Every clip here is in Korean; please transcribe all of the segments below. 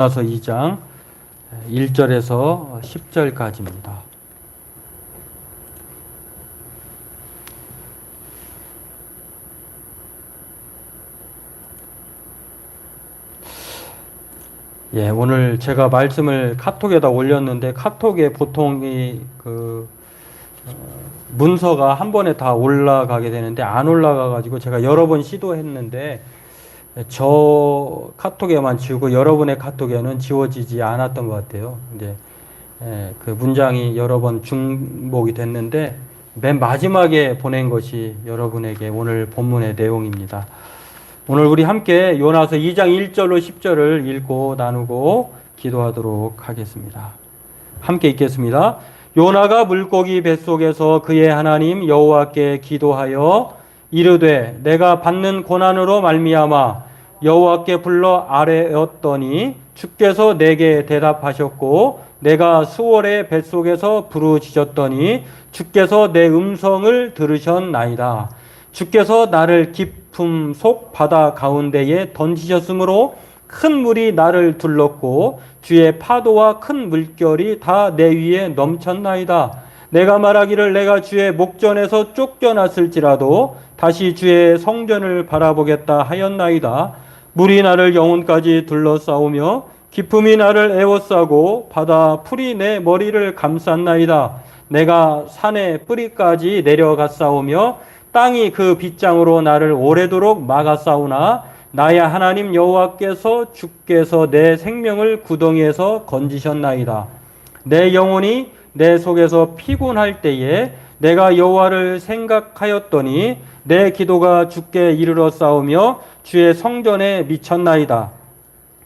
요나서 2장 1절에서 10절까지입니다. 오늘 제가 말씀을 카톡에다 올렸는데 카톡에 보통 문서가 한 번에 다 올라가게 되는데 안 올라가가지고 제가 여러 번 시도했는데 저 카톡에만 지우고 여러분의 카톡에는 지워지지 않았던 것 같아요. 이제 그 문장이 여러 번 중복이 됐는데 맨 마지막에 보낸 것이 여러분에게 오늘 본문의 내용입니다. 오늘 우리 함께 요나서 2장 1절로 10절을 읽고 나누고 기도하도록 하겠습니다. 함께 읽겠습니다. 요나가 물고기 뱃속에서 그의 하나님 여호와께 기도하여 이르되 내가 받는 고난으로 말미암아 여호와께 불러 아뢰었더니 주께서 내게 대답하셨고 내가 수월의 뱃속에서 부르짖었더니 주께서 내 음성을 들으셨나이다. 주께서 나를 깊음 속 바다 가운데에 던지셨으므로 큰 물이 나를 둘렀고 주의 파도와 큰 물결이 다 내 위에 넘쳤나이다. 내가 말하기를 내가 주의 목전에서 쫓겨났을지라도 다시 주의 성전을 바라보겠다 하였나이다. 물이 나를 영혼까지 둘러싸우며 깊음이 나를 에워싸고 바다 풀이 내 머리를 감쌌나이다. 내가 산의 뿌리까지 내려갔사오며 땅이 그 빗장으로 나를 오래도록 막았사오나 나의 하나님 여호와께서 주께서 내 생명을 구덩이에서 건지셨나이다. 내 영혼이 내 속에서 피곤할 때에 내가 여호와를 생각하였더니 내 기도가 주께 이르러 싸우며 주의 성전에 미쳤나이다.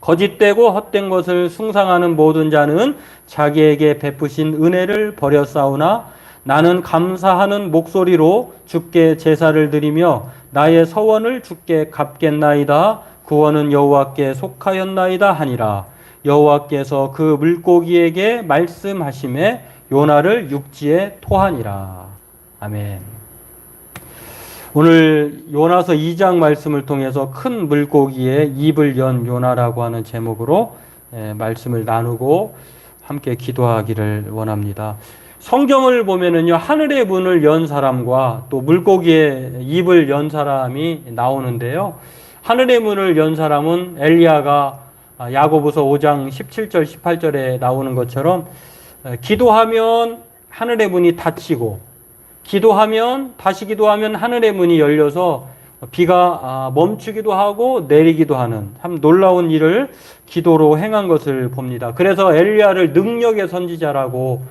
거짓되고 헛된 것을 숭상하는 모든 자는 자기에게 베푸신 은혜를 버렸사오나 나는 감사하는 목소리로 주께 제사를 드리며 나의 서원을 주께 갚겠나이다. 구원은 여호와께 속하였나이다 하니라. 여호와께서 그 물고기에게 말씀하심에 요나를 육지에 토하니라. 아멘. 오늘 요나서 2장 말씀을 통해서 큰 물고기의 입을 연 요나라고 하는 제목으로 말씀을 나누고 함께 기도하기를 원합니다. 성경을 보면은요, 하늘의 문을 연 사람과 또 물고기의 입을 연 사람이 나오는데요. 하늘의 문을 연 사람은 엘리야가 야고보서 5장 17절 18절에 나오는 것처럼 기도하면 하늘의 문이 닫히고 기도하면 다시 기도하면 하늘의 문이 열려서 비가 멈추기도 하고 내리기도 하는 참 놀라운 일을 기도로 행한 것을 봅니다. 그래서 엘리야를 능력의 선지자라고,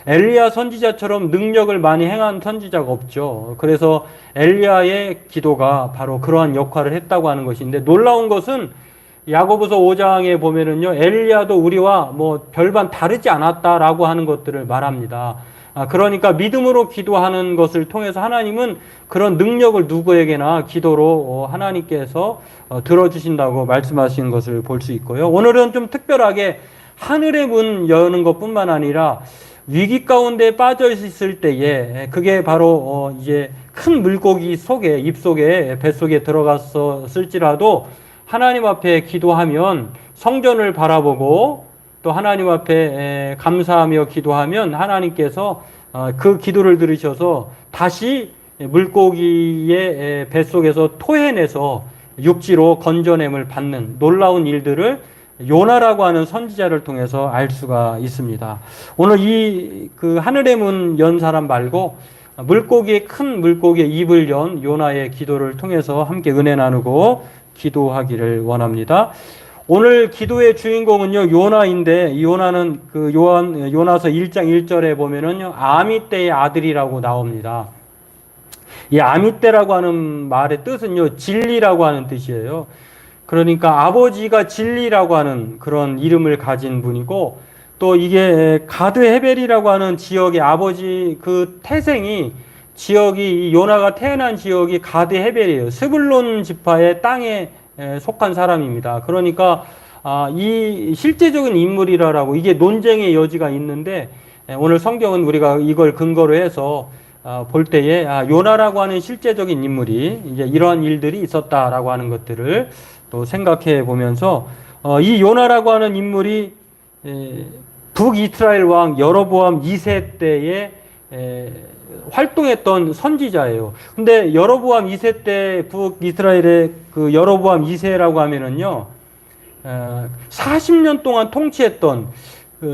엘리야 선지자처럼 능력을 많이 행한 선지자가 없죠. 그래서 엘리야의 기도가 바로 그러한 역할을 했다고 하는 것인데, 놀라운 것은 야고보서 5장에 보면은요, 엘리야도 우리와 별반 다르지 않았다라고 하는 것들을 말합니다. 그러니까 믿음으로 기도하는 것을 통해서 하나님은 그런 능력을 누구에게나 기도로 하나님께서 들어주신다고 말씀하시는 것을 볼 수 있고요. 오늘은 좀 특별하게 하늘의 문 여는 것뿐만 아니라 위기 가운데 빠져 있을 때에 그게 바로 이제 큰 물고기 속에, 입속에, 뱃속에 들어갔을지라도 하나님 앞에 기도하면, 성전을 바라보고 또 하나님 앞에 감사하며 기도하면 하나님께서 그 기도를 들으셔서 다시 물고기의 뱃속에서 토해내서 육지로 건져냄을 받는 놀라운 일들을 요나라고 하는 선지자를 통해서 알 수가 있습니다. 오늘 그 하늘의 문 연 사람 말고 큰 물고기의 입을 연 요나의 기도를 통해서 함께 은혜 나누고 기도하기를 원합니다. 오늘 기도의 주인공은요, 요나인데, 이 요나는 요나서 1장 1절에 보면은요, 아미떼의 아들이라고 나옵니다. 이 아미떼라고 하는 말의 뜻은요, 진리라고 하는 뜻이에요. 그러니까 아버지가 진리라고 하는 그런 이름을 가진 분이고, 또 이게 가드 헤벨이라고 하는 지역의 아버지 그 태생이, 지역이, 요나가 태어난 지역이 가드 헤벨이에요. 스불론 지파의 땅에 속한 사람입니다. 그러니까 이 실제적인 인물이라고, 이게 논쟁의 여지가 있는데, 오늘 성경은 우리가 이걸 근거로 해서 볼 때에 요나라고 하는 실제적인 인물이 이제 이러한 일들이 있었다라고 하는 것들을 또 생각해 보면서 이 요나라고 하는 인물이 북이스라엘 왕 여로보암 2세 때에 활동했던 선지자예요. 근데 여로보암 2세 때 북이스라엘의 그 여로보암 2세라고 하면은요, 40년 동안 통치했던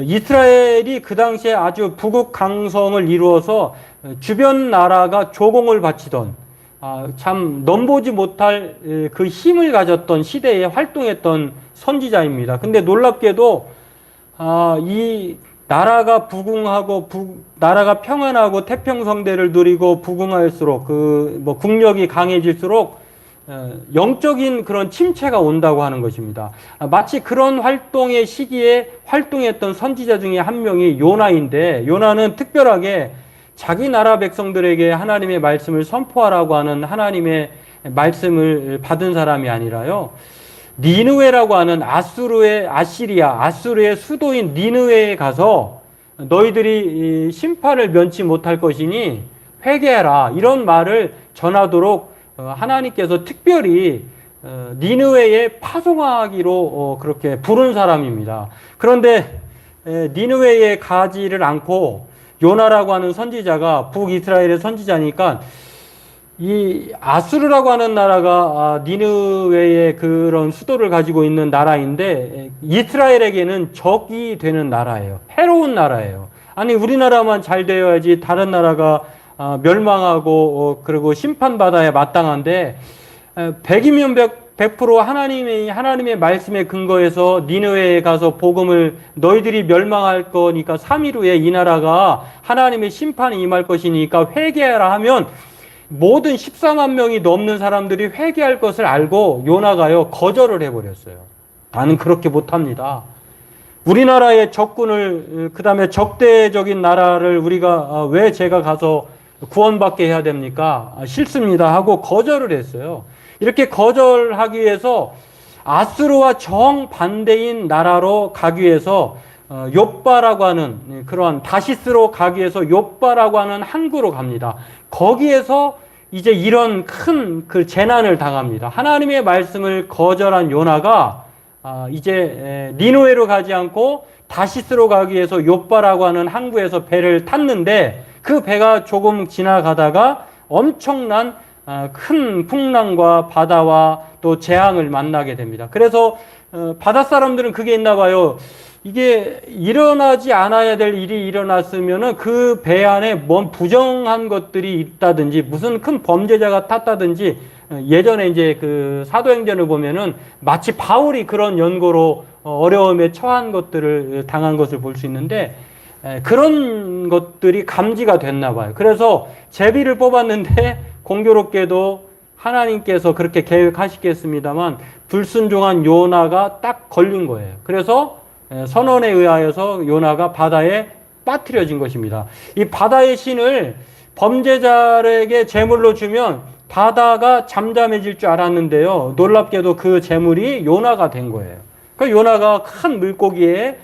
이스라엘이 그 당시에 아주 부국강성을 이루어서 주변 나라가 조공을 바치던 참 넘보지 못할 그 힘을 가졌던 시대에 활동했던 선지자입니다. 근데 놀랍게도 이 나라가 부궁하고 나라가 평안하고 태평성대를 누리고 부궁할수록 국력이 강해질수록 영적인 그런 침체가 온다고 하는 것입니다. 마치 그런 활동의 시기에 활동했던 선지자 중에 한 명이 요나인데, 요나는 특별하게 자기 나라 백성들에게 하나님의 말씀을 선포하라고 하는 하나님의 말씀을 받은 사람이 아니라요, 니느웨라고 하는 아수르의 수도인 니느웨에 가서 너희들이 심판을 면치 못할 것이니 회개하라, 이런 말을 전하도록 하나님께서 특별히 니느웨에 파송하기로 그렇게 부른 사람입니다. 그런데 니느웨에 가지를 않고 요나라고 하는 선지자가 북이스라엘의 선지자니까 이 아수르라고 하는 나라가 니느웨의 그런 수도를 가지고 있는 나라인데 이스라엘에게는 적이 되는 나라예요. 해로운 나라예요. 아니, 우리나라만 잘 되어야지 다른 나라가 멸망하고 그리고 심판받아야 마땅한데 100이면 100% 하나님의 말씀에 근거해서 니느웨에 가서 복음을, 너희들이 멸망할 거니까 3일 후에 이 나라가 하나님의 심판이 임할 것이니까 회개하라 하면 모든 14만 명이 넘는 사람들이 회개할 것을 알고 요나가요 거절을 해버렸어요. 나는 그렇게 못합니다. 우리나라의 적군을, 그 다음에 적대적인 나라를 우리가 왜 제가 가서 구원받게 해야 됩니까? 싫습니다 하고 거절을 했어요. 이렇게 거절하기 위해서 아수르와 정반대인 나라로 가기 위해서 욥바라고 하는 그러한 다시스로 가기 위해서 욥바라고 하는 항구로 갑니다. 거기에서 이제 이런 큰 그 재난을 당합니다. 하나님의 말씀을 거절한 요나가 이제 니느웨로 가지 않고 다시스로 가기 위해서 욥바라고 하는 항구에서 배를 탔는데 그 배가 조금 지나가다가 엄청난 큰 풍랑과 바다와 또 재앙을 만나게 됩니다. 그래서 바다 사람들은 그게 있나 봐요. 이게 일어나지 않아야 될 일이 일어났으면은 그 배 안에 뭔 부정한 것들이 있다든지 무슨 큰 범죄자가 탔다든지, 예전에 이제 그 사도행전을 보면은 마치 바울이 그런 연고로 어려움에 처한 것들을 당한 것을 볼 수 있는데 그런 것들이 감지가 됐나 봐요. 그래서 제비를 뽑았는데 공교롭게도 하나님께서 그렇게 계획하시겠습니다만 불순종한 요나가 딱 걸린 거예요. 그래서 선언에 의하여서 요나가 바다에 빠뜨려진 것입니다. 이 바다의 신을 범죄자에게 제물로 주면 바다가 잠잠해질 줄 알았는데요. 놀랍게도 그 제물이 요나가 된 거예요. 그 요나가 큰 물고기에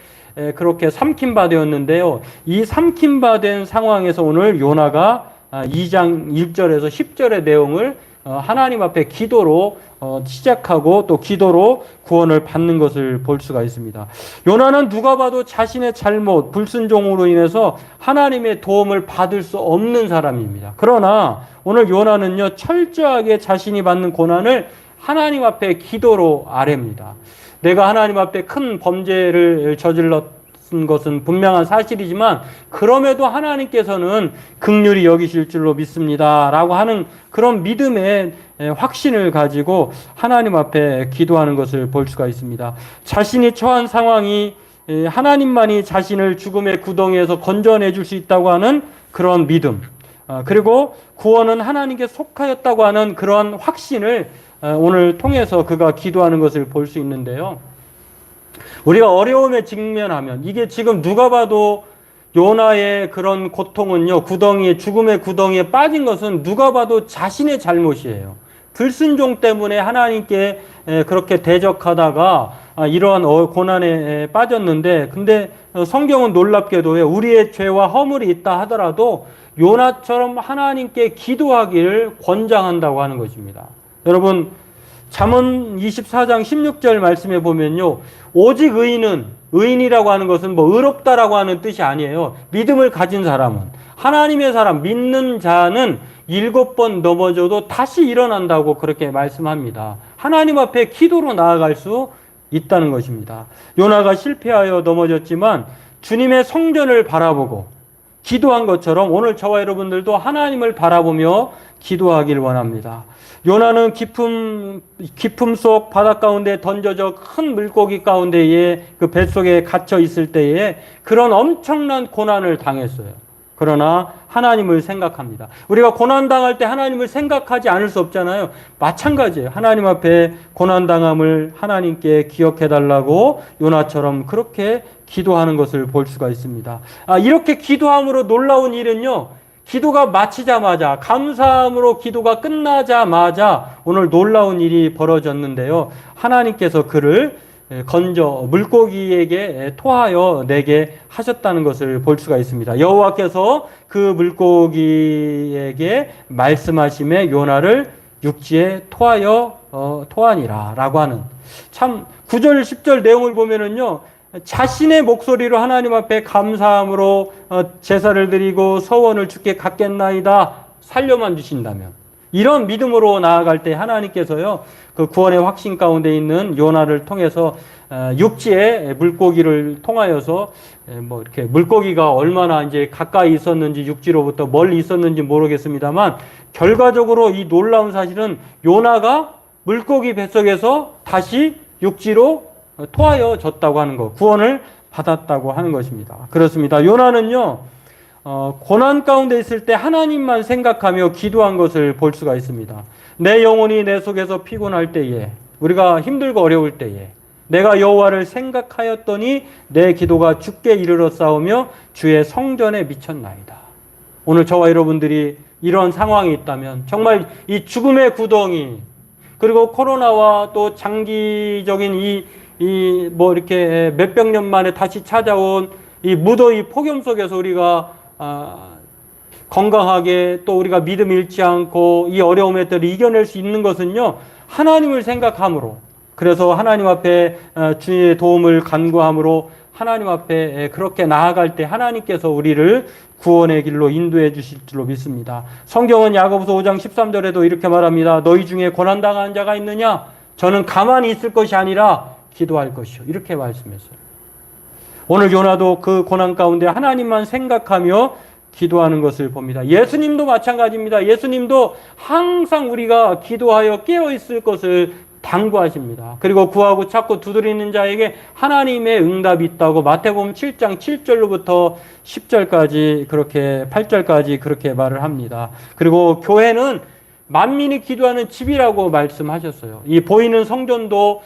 그렇게 삼킴바 되었는데요. 이 삼킴바 된 상황에서 오늘 요나가 2장 1절에서 10절의 내용을 하나님 앞에 기도로 시작하고 또 기도로 구원을 받는 것을 볼 수가 있습니다. 요나는 누가 봐도 자신의 잘못, 불순종으로 인해서 하나님의 도움을 받을 수 없는 사람입니다. 그러나 오늘 요나는요, 철저하게 자신이 받는 고난을 하나님 앞에 기도로 아뢰입니다. 내가 하나님 앞에 큰 범죄를 저질렀던 것은 분명한 사실이지만 그럼에도 하나님께서는 긍휼히 여기실 줄로 믿습니다 라고 하는 그런 믿음의 확신을 가지고 하나님 앞에 기도하는 것을 볼 수가 있습니다. 자신이 처한 상황이 하나님만이 자신을 죽음의 구덩이에서 건져내 줄 수 있다고 하는 그런 믿음, 그리고 구원은 하나님께 속하였다고 하는 그런 확신을 오늘 통해서 그가 기도하는 것을 볼 수 있는데요. 우리가 어려움에 직면하면, 이게 지금 누가 봐도 요나의 그런 고통은요, 죽음의 구덩이에 빠진 것은 누가 봐도 자신의 잘못이에요. 불순종 때문에 하나님께 그렇게 대적하다가 이러한 고난에 빠졌는데, 근데 성경은 놀랍게도 우리의 죄와 허물이 있다 하더라도 요나처럼 하나님께 기도하기를 권장한다고 하는 것입니다. 여러분, 잠언 24장 16절 말씀에 보면요. 오직 의인이라고 하는 것은 뭐 의롭다라고 하는 뜻이 아니에요. 믿음을 가진 사람은, 하나님의 사람, 믿는 자는 7번 넘어져도 다시 일어난다고 그렇게 말씀합니다. 하나님 앞에 기도로 나아갈 수 있다는 것입니다. 요나가 실패하여 넘어졌지만 주님의 성전을 바라보고 기도한 것처럼 오늘 저와 여러분들도 하나님을 바라보며 기도하길 원합니다. 요나는 깊음 속 바다 가운데 던져져 큰 물고기 가운데에 그 뱃속에 갇혀 있을 때에 그런 엄청난 고난을 당했어요. 그러나 하나님을 생각합니다. 우리가 고난당할 때 하나님을 생각하지 않을 수 없잖아요. 마찬가지예요. 하나님 앞에 고난당함을 하나님께 기억해달라고 요나처럼 그렇게 기도하는 것을 볼 수가 있습니다. 이렇게 기도함으로 놀라운 일은요. 기도가 마치자마자, 감사함으로 기도가 끝나자마자 오늘 놀라운 일이 벌어졌는데요. 하나님께서 그를 건져 물고기에게 토하여 내게 하셨다는 것을 볼 수가 있습니다. 여호와께서 그 물고기에게 말씀하심에 요나를 육지에 토하니라 라고 하는, 참 9절 10절 내용을 보면은요, 자신의 목소리로 하나님 앞에 감사함으로 제사를 드리고 서원을 주께 갚겠나이다, 살려만 주신다면, 이런 믿음으로 나아갈 때 하나님께서요, 그 구원의 확신 가운데 있는 요나를 통해서 육지에 물고기를 통하여서 뭐 이렇게 물고기가 얼마나 이제 가까이 있었는지, 육지로부터 멀리 있었는지 모르겠습니다만 결과적으로 이 놀라운 사실은 요나가 물고기 뱃속에서 다시 육지로 토하여 졌다고 하는 것, 구원을 받았다고 하는 것입니다. 그렇습니다. 요나는요, 고난 가운데 있을 때 하나님만 생각하며 기도한 것을 볼 수가 있습니다. 내 영혼이 내 속에서 피곤할 때에, 우리가 힘들고 어려울 때에 내가 여호와를 생각하였더니 내 기도가 주께 이르러 싸우며 주의 성전에 미쳤나이다. 오늘 저와 여러분들이 이런 상황이 있다면 정말 이 죽음의 구덩이, 그리고 코로나와 또 장기적인 뭐 이렇게 몇백 년 만에 다시 찾아온 이 무더위 폭염 속에서 우리가 건강하게, 또 우리가 믿음 잃지 않고 이 어려움에 또 이겨낼 수 있는 것은요, 하나님을 생각함으로, 그래서 하나님 앞에 주의 도움을 간구함으로 하나님 앞에 그렇게 나아갈 때 하나님께서 우리를 구원의 길로 인도해 주실 줄로 믿습니다. 성경은 야고보서 5장 13절에도 이렇게 말합니다. 너희 중에 고난당한 자가 있느냐? 저는 가만히 있을 것이 아니라 기도할 것이요, 이렇게 말씀했어요. 오늘 요나도 그 고난 가운데 하나님만 생각하며 기도하는 것을 봅니다. 예수님도 마찬가지입니다. 예수님도 항상 우리가 기도하여 깨어 있을 것을 당부하십니다. 그리고 구하고 찾고 두드리는 자에게 하나님의 응답이 있다고 마태복음 7장 7절로부터 10절까지 그렇게 8절까지 그렇게 말을 합니다. 그리고 교회는 만민이 기도하는 집이라고 말씀하셨어요. 이 보이는 성전도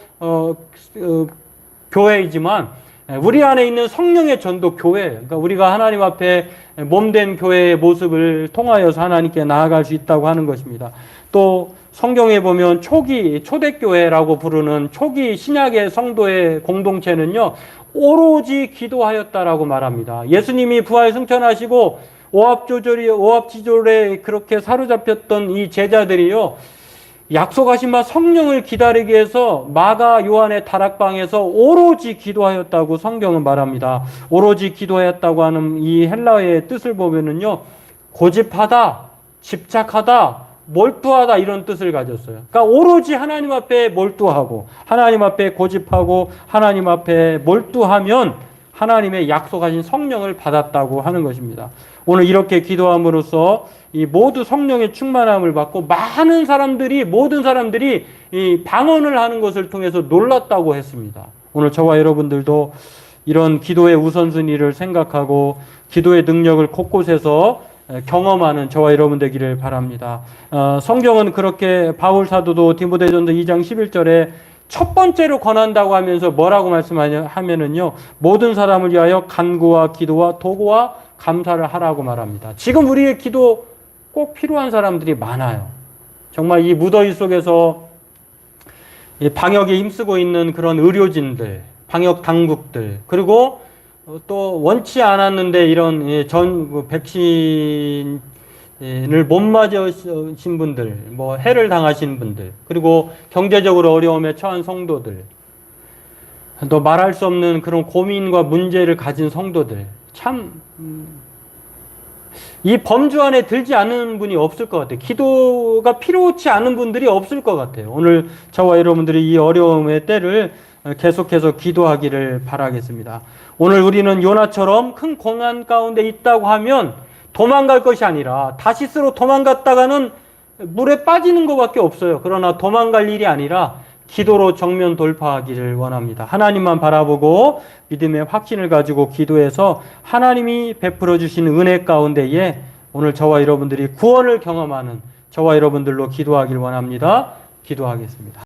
교회이지만 우리 안에 있는 성령의 전도 교회, 그러니까 우리가 하나님 앞에 몸된 교회의 모습을 통하여서 하나님께 나아갈 수 있다고 하는 것입니다. 또 성경에 보면 초대교회라고 부르는 초기 신약의 성도의 공동체는요, 오로지 기도하였다라고 말합니다. 예수님이 부활 승천하시고 오합지졸에 그렇게 사로잡혔던 이 제자들이요, 약속하신 바 성령을 기다리기 위해서 마가 요한의 다락방에서 오로지 기도하였다고 성경은 말합니다. 오로지 기도하였다고 하는 이 헬라어의 뜻을 보면은요, 고집하다, 집착하다, 몰두하다, 이런 뜻을 가졌어요. 그러니까 오로지 하나님 앞에 몰두하고, 하나님 앞에 고집하고, 하나님 앞에 몰두하면 하나님의 약속하신 성령을 받았다고 하는 것입니다. 오늘 이렇게 기도함으로써 이 모두 성령의 충만함을 받고 모든 사람들이 이 방언을 하는 것을 통해서 놀랐다고 했습니다. 오늘 저와 여러분들도 이런 기도의 우선순위를 생각하고 기도의 능력을 곳곳에서 경험하는 저와 여러분 되기를 바랍니다. 성경은 그렇게 바울 사도도 디모데전서 2장 11절에 첫 번째로 권한다고 하면서 뭐라고 말씀하냐면은요, 모든 사람을 위하여 간구와 기도와 도구와 감사를 하라고 말합니다. 지금 우리의 기도 꼭 필요한 사람들이 많아요. 정말 이 무더위 속에서 방역에 힘쓰고 있는 그런 의료진들, 방역 당국들, 그리고 또 원치 않았는데 이런 백신 못 맞으신 분들, 뭐 해를 당하신 분들, 그리고 경제적으로 어려움에 처한 성도들, 또 말할 수 없는 그런 고민과 문제를 가진 성도들, 참 이 범주 안에 들지 않은 분이 없을 것 같아요. 기도가 필요치 않은 분들이 없을 것 같아요. 오늘 저와 여러분들이 이 어려움의 때를 계속해서 기도하기를 바라겠습니다. 오늘 우리는 요나처럼 큰 고난 가운데 있다고 하면 도망갈 것이 아니라 다시스로 도망갔다가는 물에 빠지는 것밖에 없어요. 그러나 도망갈 일이 아니라 기도로 정면 돌파하기를 원합니다. 하나님만 바라보고 믿음의 확신을 가지고 기도해서 하나님이 베풀어 주시는 은혜 가운데에 오늘 저와 여러분들이 구원을 경험하는 저와 여러분들로 기도하길 원합니다. 기도하겠습니다.